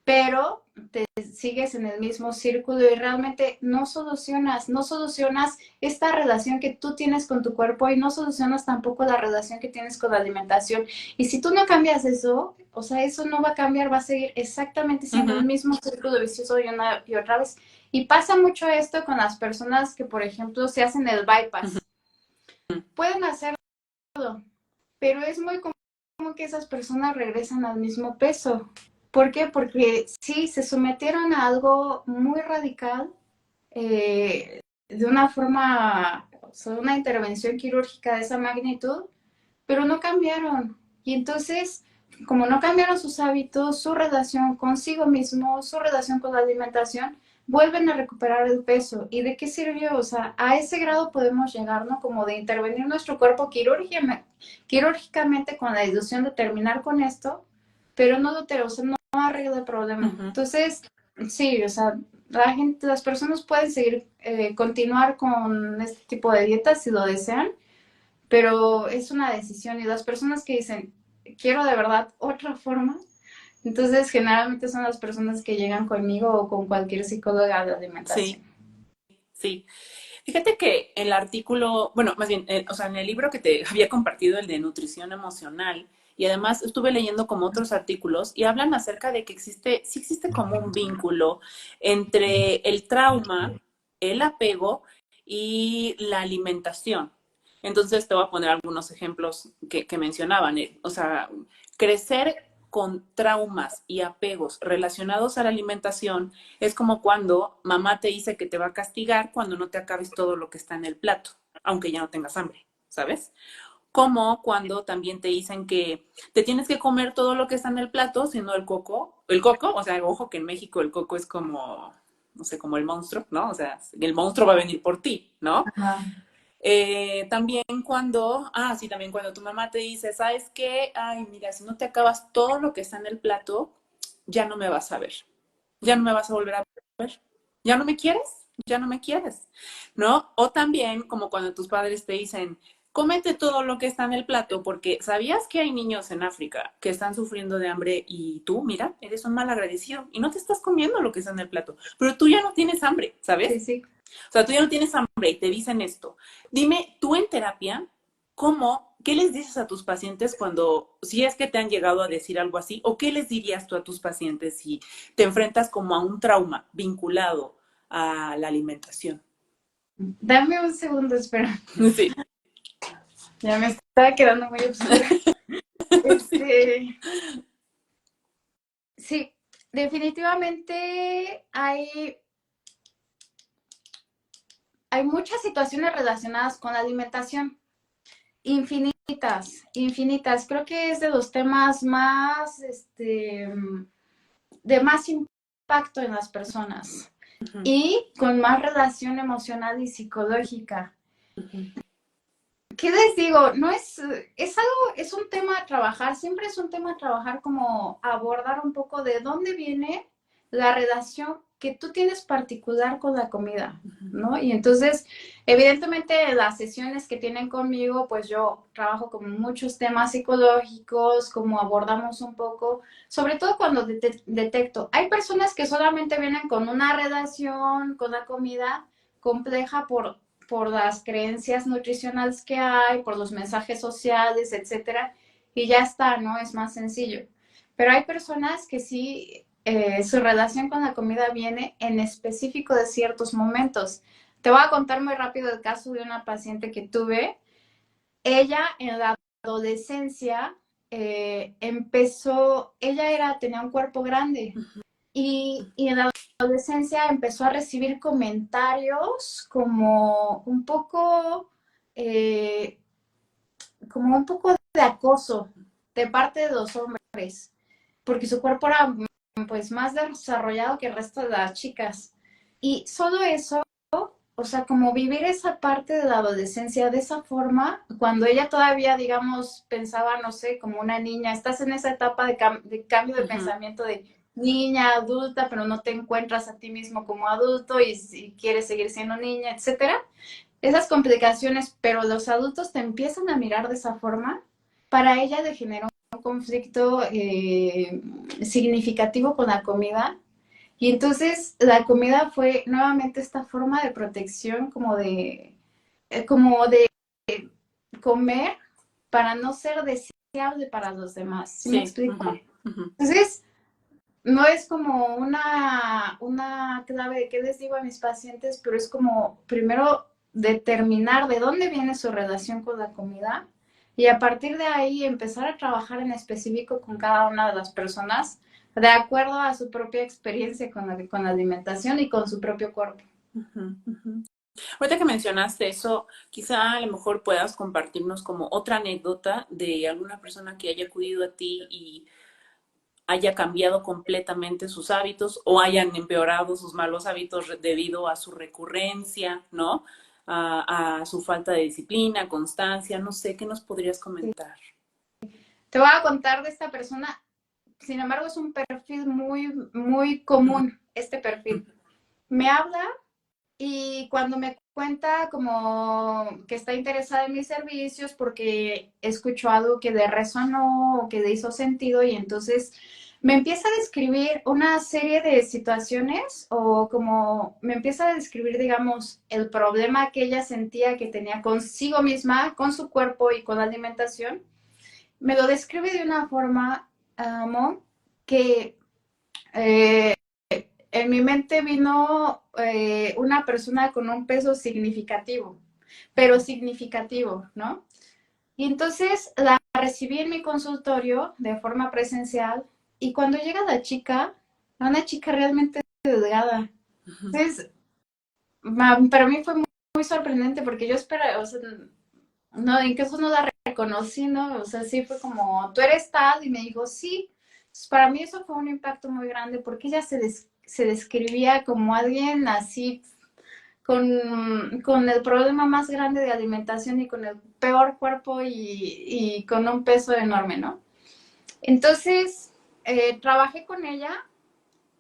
pero te sigues en el mismo círculo y realmente no solucionas esta relación que tú tienes con tu cuerpo y no solucionas tampoco la relación que tienes con la alimentación. Y si tú no cambias eso, o sea, eso no va a cambiar, va a seguir exactamente Uh siendo el -huh. mismo círculo vicioso y una y otra vez. Y pasa mucho esto con las personas que, por ejemplo, se hacen el Uh -huh. bypass. Pueden hacerlo, pero es muy común que esas personas regresan al mismo peso. ¿Por qué? Porque sí, se sometieron a algo muy radical, de una forma, o sea, una intervención quirúrgica de esa magnitud, pero no cambiaron. Y entonces, como no cambiaron sus hábitos, su relación consigo mismo, su relación con la alimentación, vuelven a recuperar el peso. ¿Y de qué sirvió? O sea, a ese grado podemos llegar, ¿no? Como de intervenir nuestro cuerpo quirúrgicamente con la ilusión de terminar con esto, pero no, o sea, no arregla el Uh problema. -huh. Entonces, sí, o sea, las personas pueden seguir, continuar con este tipo de dietas si lo desean, pero es una decisión y las personas que dicen, quiero de verdad otra forma, entonces generalmente son las personas que llegan conmigo o con cualquier psicóloga de alimentación. Sí. Sí. Fíjate que el artículo, bueno, más bien, o sea, en el libro que te había compartido, el de nutrición emocional, y además estuve leyendo como otros artículos y hablan acerca de que existe, sí existe como un vínculo entre el trauma, el apego y la alimentación. Entonces te voy a poner algunos ejemplos que mencionaban. O sea, crecer con traumas y apegos relacionados a la alimentación es como cuando mamá te dice que te va a castigar cuando no te acabes todo lo que está en el plato, aunque ya no tengas hambre, ¿sabes? Como cuando también te dicen que te tienes que comer todo lo que está en el plato, sino el coco, o sea, ojo que en México el coco es como, no sé, como el monstruo, ¿no? O sea, el monstruo va a venir por ti, ¿no? Ajá. También sí, también cuando tu mamá te dice, ¿sabes qué? Ay, mira, si no te acabas todo lo que está en el plato, ya no me vas a ver, ya no me vas a volver a ver, ¿ya no me quieres? ya no me quieres, ¿no? O también como cuando tus padres te dicen, cómete todo lo que está en el plato, porque ¿sabías que hay niños en África que están sufriendo de hambre y tú, mira, eres un mal agradecido y no te estás comiendo lo que está en el plato, pero tú ya no tienes hambre, Sí, ¿sabes? sí. O sea, tú ya no tienes hambre y te dicen esto. Dime, tú en terapia, ¿cómo, qué les dices a tus pacientes cuando, si es que te han llegado a decir algo así, o qué les dirías tú a tus pacientes si te enfrentas como a un trauma vinculado a la alimentación? Dame un segundo, espera. Sí, Ya me estaba quedando muy oscura. sí. Este, sí, definitivamente hay muchas situaciones relacionadas con la alimentación. Infinitas, infinitas. Creo que es de los temas más, de más impacto en las personas Ujú, y con más relación emocional y psicológica. ujú, ¿Qué les digo? No es algo, es un tema a trabajar, siempre es un tema a trabajar como abordar un poco de dónde viene la relación que tú tienes particular con la comida, ¿no? Y entonces, evidentemente, las sesiones que tienen conmigo, pues yo trabajo con muchos temas psicológicos, como abordamos un poco, sobre todo cuando detecto, hay personas que solamente vienen con una relación con la comida compleja por las creencias nutricionales que hay, por los mensajes sociales, etcétera, y ya está, ¿no? Es más sencillo. Pero hay personas que sí, su relación con la comida viene en específico de ciertos momentos. Te voy a contar muy rápido el caso de una paciente que tuve. Ella en la adolescencia tenía un cuerpo grande y en la adolescencia empezó a recibir comentarios eh, como un poco de acoso de parte de los hombres, porque su cuerpo era pues más desarrollado que el resto de las chicas. Y solo eso, o sea, como vivir esa parte de la adolescencia de esa forma, cuando ella todavía, digamos, pensaba, no sé, como una niña, estás en esa etapa de cambio de ujú, pensamiento de niña, adulta, pero no te encuentras a ti mismo como adulto y quieres seguir siendo niña, etcétera. Esas complicaciones, pero los adultos te empiezan a mirar de esa forma, para ella le generó un conflicto significativo con la comida. Y entonces la comida fue nuevamente esta forma de protección, como de comer para no ser deseable para los demás. ¿Sí me sí, explico? ujú, ujú, Entonces, no es como una clave de qué les digo a mis pacientes, pero es como primero determinar de dónde viene su relación con la comida y a partir de ahí empezar a trabajar en específico con cada una de las personas de acuerdo a su propia experiencia con la alimentación y con su propio cuerpo. ujú, ujú. Ahorita que mencionaste eso, quizá a lo mejor puedas compartirnos como otra anécdota de alguna persona que haya acudido a ti y haya cambiado completamente sus hábitos o hayan empeorado sus malos hábitos debido a su recurrencia, ¿no? A su falta de disciplina, constancia, no sé, ¿qué nos podrías comentar? Te voy a contar de esta persona, sin embargo es un perfil muy, muy común, este perfil. Me habla y cuando me cuenta como que está interesada en mis servicios porque escuchó algo que le resonó o que le hizo sentido y entonces me empieza a describir una serie de situaciones o como me empieza a describir, digamos, el problema que ella sentía que tenía consigo misma, con su cuerpo y con la alimentación. Me lo describe de una forma, que eh, en mi mente vino una persona con un peso significativo, pero significativo, ¿no? Y entonces la recibí en mi consultorio de forma presencial y cuando llega la chica, una chica realmente delgada. Entonces, para mí fue muy, muy sorprendente porque yo esperaba, o sea, no, incluso no la reconocí, ¿no? O sea, sí fue como, tú eres tal, y me dijo, sí. Entonces, para mí eso fue un impacto muy grande porque ella se describía como alguien así, con el problema más grande de alimentación y con el peor cuerpo y con un peso enorme, ¿no? Entonces, trabajé con ella.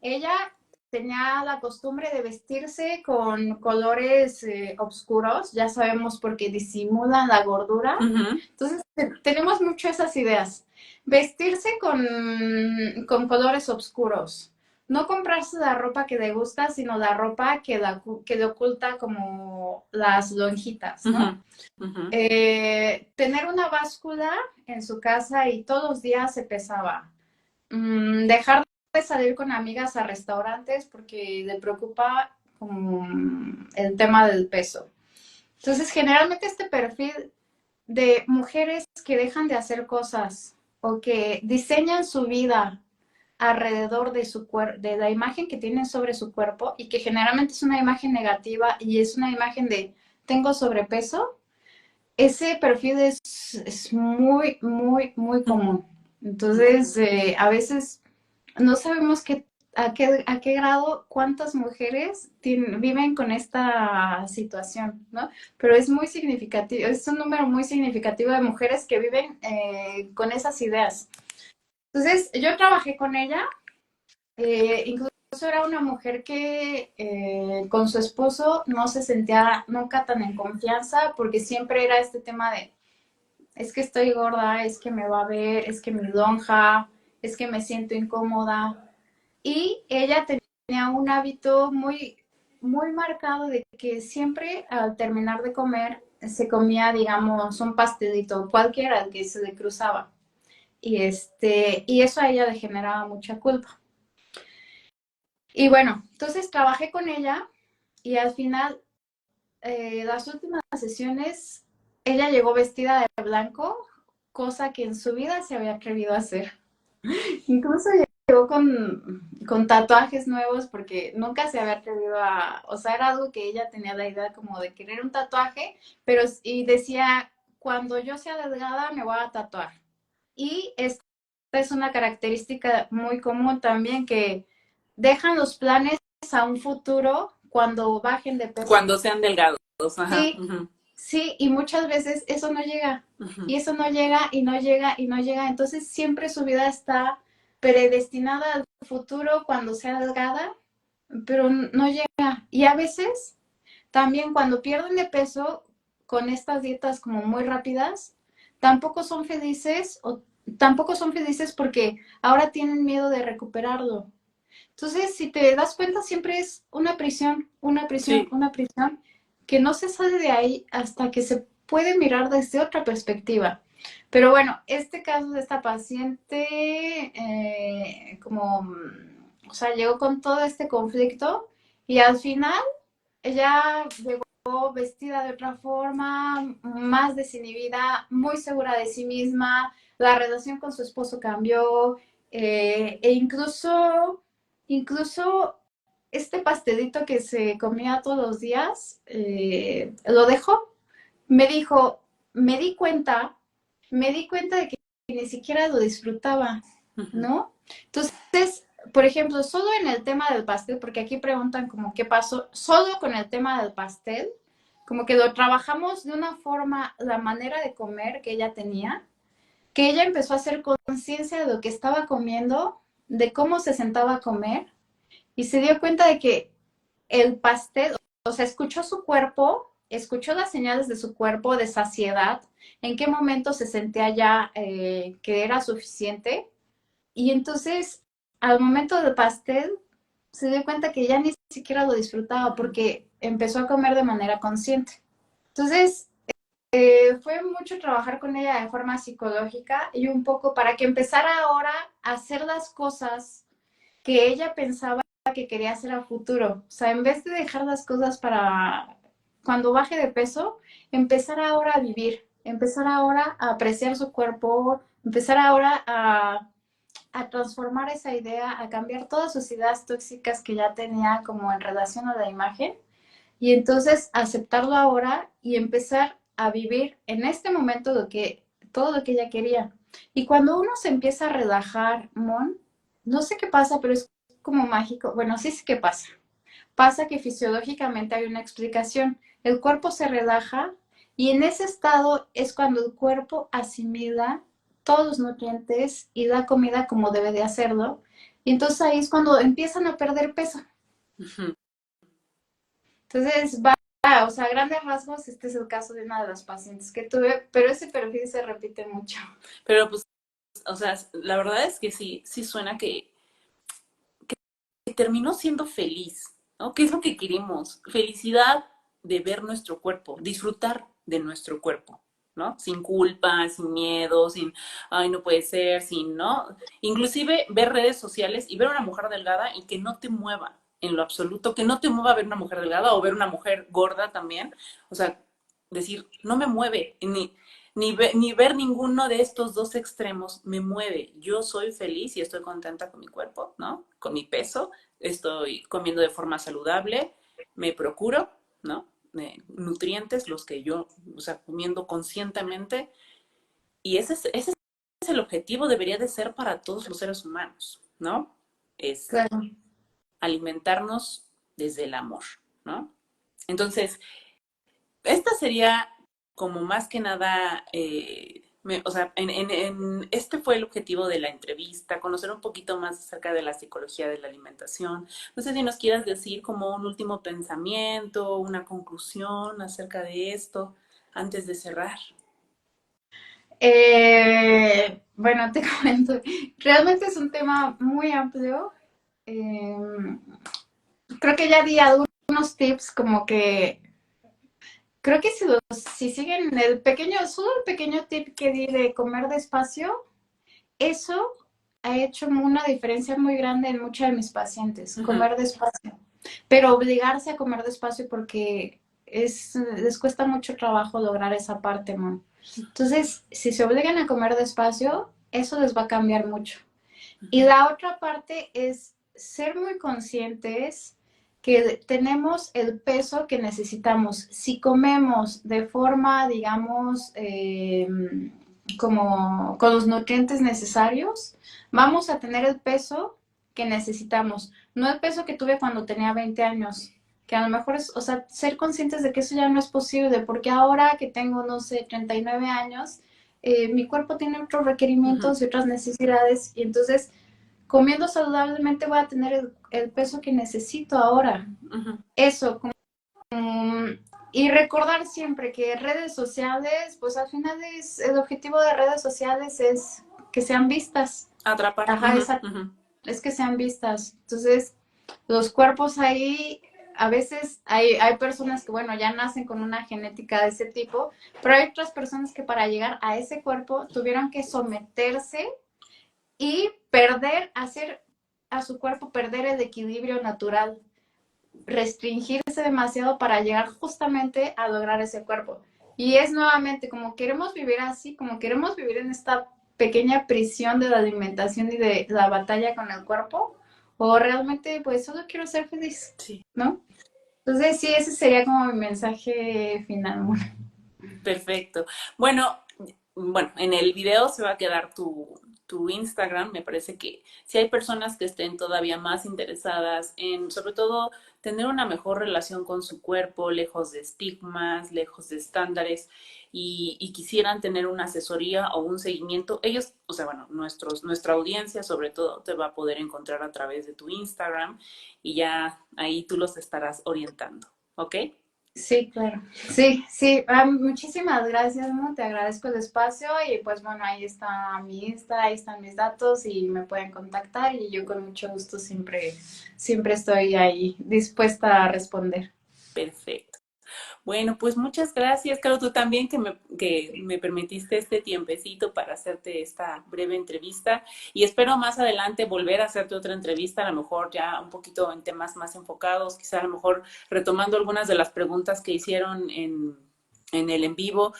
Ella tenía la costumbre de vestirse con colores oscuros, ya sabemos porque disimulan la gordura. Ujú, Entonces, tenemos mucho esas ideas. Vestirse con colores oscuros. No comprarse la ropa que le gusta, sino la ropa que le oculta como las lonjitas, ujú, ¿no? ujú, Tener una báscula en su casa y todos los días se pesaba. Dejar de salir con amigas a restaurantes porque le preocupa como el tema del peso. Entonces, generalmente este perfil de mujeres que dejan de hacer cosas o que diseñan su vida alrededor de su cuerpo, de la imagen que tienen sobre su cuerpo y que generalmente es una imagen negativa y es una imagen de tengo sobrepeso, ese perfil es muy, muy, muy ujú. común. Entonces, a veces no sabemos a qué grado, cuántas mujeres viven con esta situación, ¿no? Pero es muy significativo, es un número muy significativo de mujeres que viven con esas ideas. Entonces, yo trabajé con ella, incluso era una mujer que con su esposo no se sentía nunca tan en confianza porque siempre era este tema de, es que estoy gorda, es que me va a ver, es que mi lonja, es que me siento incómoda. Y ella tenía un hábito muy, muy marcado de que siempre al terminar de comer se comía, digamos, un pastelito, cualquiera que se le cruzaba. Y eso a ella le generaba mucha culpa. Y bueno, entonces trabajé con ella y al final, las últimas sesiones, ella llegó vestida de blanco, cosa que en su vida se había atrevido a hacer. Incluso llegó con tatuajes nuevos porque nunca se había atrevido o sea, era algo que ella tenía la idea como de querer un tatuaje, pero y decía, cuando yo sea delgada me voy a tatuar. Y esta es una característica muy común también que dejan los planes a un futuro cuando bajen de peso. Cuando sean delgados, ajá. Sí, Ujú, sí, y muchas veces eso no llega, ujú. y eso no llega, y no llega, y no llega. Entonces siempre su vida está predestinada al futuro cuando sea delgada, pero no llega. Y a veces también cuando pierden de peso con estas dietas como muy rápidas, tampoco son felices o tampoco son felices porque ahora tienen miedo de recuperarlo. Entonces, si te das cuenta, siempre es una prisión, una prisión, Sí. una prisión, que no se sale de ahí hasta que se puede mirar desde otra perspectiva. Pero bueno, este caso de esta paciente, o sea, llegó con todo este conflicto y al final ella llegó vestida de otra forma, más desinhibida, muy segura de sí misma, la relación con su esposo cambió, e incluso este pastelito que se comía todos los días, lo dejó. Me dijo, me di cuenta, me di cuenta de que ni siquiera lo disfrutaba, Ujú. ¿no? Entonces, por ejemplo, solo en el tema del pastel, porque aquí preguntan como qué pasó, solo con el tema del pastel, como que lo trabajamos de una forma, la manera de comer que ella tenía, que ella empezó a hacer conciencia de lo que estaba comiendo, de cómo se sentaba a comer, y se dio cuenta de que el pastel, o sea, escuchó su cuerpo, escuchó las señales de su cuerpo de saciedad, en qué momento se sentía ya que era suficiente, y entonces al momento del pastel se dio cuenta que ya ni siquiera lo disfrutaba porque empezó a comer de manera consciente. Entonces, fue mucho trabajar con ella de forma psicológica y un poco para que empezara ahora a hacer las cosas que ella pensaba que quería hacer a futuro. O sea, en vez de dejar las cosas para cuando baje de peso, empezar ahora a vivir, empezar ahora a apreciar su cuerpo, empezar ahora a transformar esa idea, a cambiar todas sus ideas tóxicas que ya tenía como en relación a la imagen y entonces aceptarlo ahora y empezar a vivir en este momento todo lo que ella quería. Y cuando uno se empieza a relajar, Mon, no sé qué pasa, pero es como mágico. Bueno, sí sé qué pasa. Pasa que fisiológicamente hay una explicación. El cuerpo se relaja y en ese estado es cuando el cuerpo asimila todos los nutrientes y da comida como debe de hacerlo. Y entonces ahí es cuando empiezan a perder peso. Ujú. Entonces, va, o sea, a grandes rasgos, este es el caso de una de las pacientes que tuve, pero ese perfil se repite mucho. Pero pues, o sea, la verdad es que sí, sí suena que terminó siendo feliz, ¿no? ¿Qué es lo que queremos? Felicidad de ver nuestro cuerpo, disfrutar de nuestro cuerpo, ¿no? Sin culpa, sin miedo, sin, ay, no puede ser, sin, ¿no? Inclusive ver redes sociales y ver una mujer delgada y que no te mueva en lo absoluto, que no te mueva ver una mujer delgada o ver una mujer gorda también. O sea, decir, no me mueve, ni ver ninguno de estos dos extremos me mueve. Yo soy feliz y estoy contenta con mi cuerpo, ¿no? Con mi peso, estoy comiendo de forma saludable, me procuro, ¿no? Nutrientes, los que yo, o sea, comiendo conscientemente. Y ese es el objetivo, debería de ser para todos los seres humanos, ¿no? Es Claro. alimentarnos desde el amor, ¿no? Entonces, esta sería como más que nada, o sea, este fue el objetivo de la entrevista, conocer un poquito más acerca de la psicología de la alimentación. No sé si nos quieras decir como un último pensamiento, una conclusión acerca de esto antes de cerrar. Bueno, te comento, realmente es un tema muy amplio. Eh, Creo que ya di algunos tips como que creo que si siguen el pequeño, solo el pequeño tip que di de comer despacio, eso ha hecho una diferencia muy grande en muchos de mis pacientes, Ujú, comer despacio, pero obligarse a comer despacio porque les cuesta mucho trabajo lograr esa parte, ¿no? Entonces, si se obligan a comer despacio, eso les va a cambiar mucho. Y ujú, la otra parte es ser muy conscientes que tenemos el peso que necesitamos. Si comemos de forma, digamos, como con los nutrientes necesarios, vamos a tener el peso que necesitamos, no el peso que tuve cuando tenía 20 años, que a lo mejor es, o sea, ser conscientes de que eso ya no es posible, porque ahora que tengo, no sé, 39 años, mi cuerpo tiene otros ujú, requerimientos y otras necesidades, y entonces comiendo saludablemente voy a tener el peso que necesito ahora. ujú. Eso, y recordar siempre que redes sociales, pues al final el objetivo de redes sociales es que sean vistas. Atrapar. Ajá, Ujú, ujú, es que sean vistas. Entonces, los cuerpos ahí, a veces hay personas que, bueno, ya nacen con una genética de ese tipo, pero hay otras personas que para llegar a ese cuerpo tuvieron que someterse y hacer a su cuerpo perder el equilibrio natural, restringirse demasiado para llegar justamente a lograr ese cuerpo. Y es nuevamente como queremos vivir así, como queremos vivir en esta pequeña prisión de la alimentación y de la batalla con el cuerpo, o realmente pues solo quiero ser feliz, sí, ¿no? Entonces sí, ese sería como mi mensaje final. perfecto. Bueno, en el video se va a quedar tu Instagram. Me parece que si hay personas que estén todavía más interesadas en, sobre todo, tener una mejor relación con su cuerpo, lejos de estigmas, lejos de estándares, y quisieran tener una asesoría o un seguimiento, ellos, o sea, bueno, nuestra audiencia sobre todo te va a poder encontrar a través de tu Instagram y ya ahí tú los estarás orientando, ¿ok? Sí, claro. Sí, sí. Muchísimas gracias, ¿no? Te agradezco el espacio y pues bueno, ahí está mi Insta, ahí están mis datos y me pueden contactar y yo con mucho gusto siempre estoy ahí dispuesta a responder. Perfecto. Bueno, pues muchas gracias, Caro, tú también que me permitiste este tiempecito para hacerte esta breve entrevista y espero más adelante volver a hacerte otra entrevista, a lo mejor ya un poquito en temas más enfocados, quizá a lo mejor retomando algunas de las preguntas que hicieron en el en vivo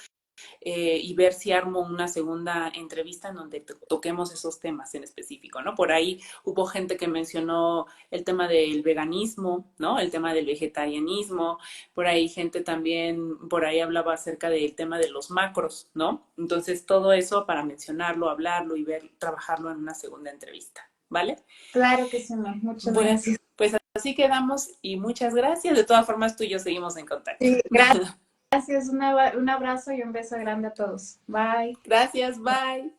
y ver si armo una segunda entrevista en donde toquemos esos temas en específico, ¿no? Por ahí hubo gente que mencionó el tema del veganismo, ¿no? El tema del vegetarianismo, por ahí gente también, por ahí hablaba acerca del tema de los macros, ¿no? Entonces todo eso para mencionarlo, hablarlo y ver, trabajarlo en una segunda entrevista, ¿vale? Claro que sí, muchas Bueno, gracias. pues así quedamos y muchas gracias. De todas formas, tú y yo seguimos en contacto. Sí, gracias, un abrazo y un beso grande a todos. Bye. Gracias, bye.